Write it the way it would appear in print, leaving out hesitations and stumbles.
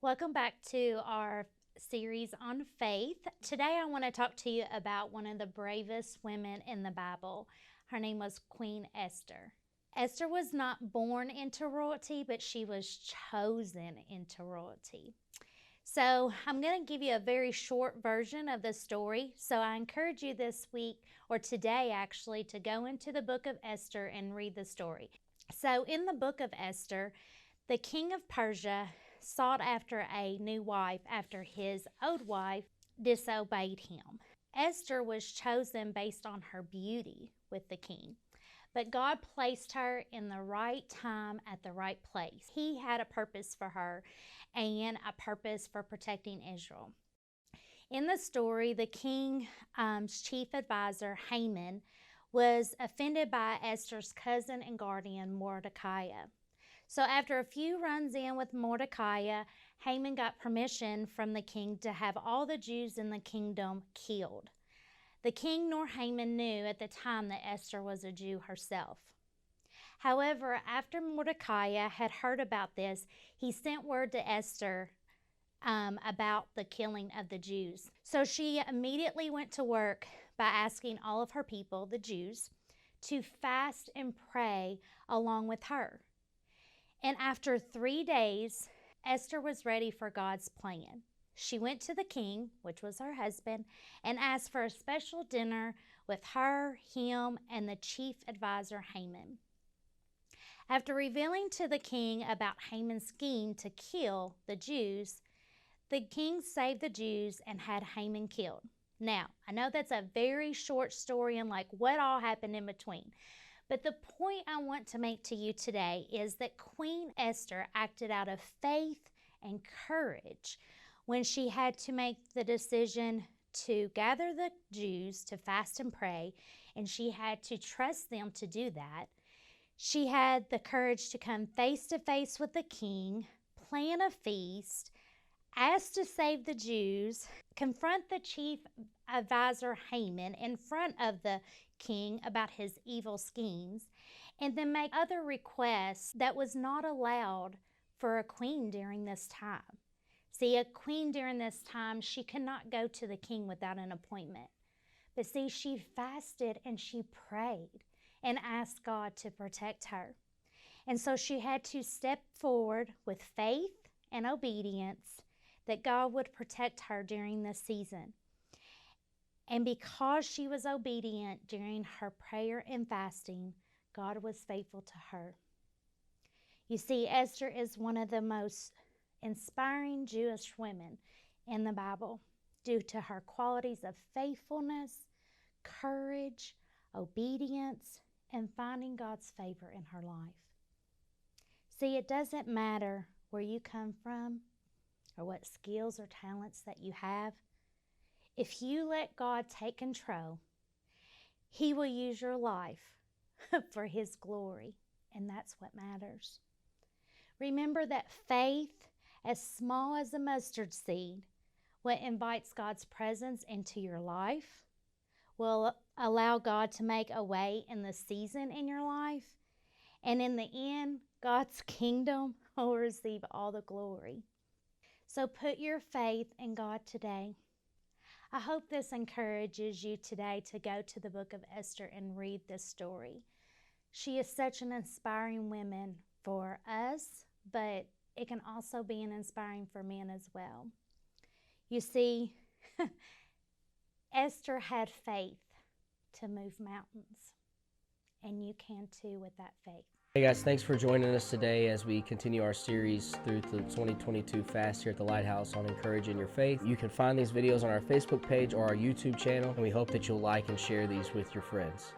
Welcome back to our series on faith. Today I want to talk to you about one of the bravest women in the Bible. Her name was Queen Esther. Esther was not born into royalty, but she was chosen into royalty. So I'm going to give you a very short version of the story. So I encourage you this week, or today actually, to go into the book of Esther and read the story. So in the book of Esther, the king of Persia sought after a new wife after his old wife disobeyed him. Esther was chosen based on her beauty with the king, but God placed her in the right time at the right place. He had a purpose for her and a purpose for protecting Israel. In the story, the king's chief advisor, Haman, was offended by Esther's cousin and guardian, Mordecai. So after a few runs in with Mordecai, Haman got permission from the king to have all the Jews in the kingdom killed. The king nor Haman knew at the time that Esther was a Jew herself. However, after Mordecai had heard about this, he sent word to Esther about the killing of the Jews. So she immediately went to work by asking all of her people, the Jews, to fast and pray along with her. And after 3 days, Esther was ready for God's plan. She went to the king, which was her husband, and asked for a special dinner with her, him, and the chief advisor, Haman. After revealing to the king about Haman's scheme to kill the Jews, the king saved the Jews and had Haman killed. Now, I know that's a very short story and like what all happened in between. But the point I want to make to you today is that Queen Esther acted out of faith and courage when she had to make the decision to gather the Jews to fast and pray, and she had to trust them to do that. She had the courage to come face to face with the king, plan a feast, ask to save the Jews, confront the chief advisor Haman in front of the king about his evil schemes, and then make other requests that was not allowed for a queen during this time. See, a queen during this time, she could not go to the king without an appointment. But see, she fasted and she prayed and asked God to protect her. And so she had to step forward with faith and obedience that God would protect her during this season. And because she was obedient during her prayer and fasting, God was faithful to her. You see, Esther is one of the most inspiring Jewish women in the Bible due to her qualities of faithfulness, courage, obedience, and finding God's favor in her life. See, it doesn't matter where you come from or what skills or talents that you have. If you let God take control, He will use your life for His glory, and that's what matters. Remember that faith, as small as a mustard seed, what invites God's presence into your life, will allow God to make a way in the season in your life, and in the end, God's kingdom will receive all the glory. So put your faith in God today. I hope this encourages you today to go to the book of Esther and read this story. She is such an inspiring woman for us, but it can also be an inspiring for men as well. You see, Esther had faith to move mountains, and you can too with that faith. Hey guys, thanks for joining us today as we continue our series through the 2022 Fast here at the Lighthouse on encouraging your faith. You can find these videos on our Facebook page or our YouTube channel, and we hope that you'll like and share these with your friends.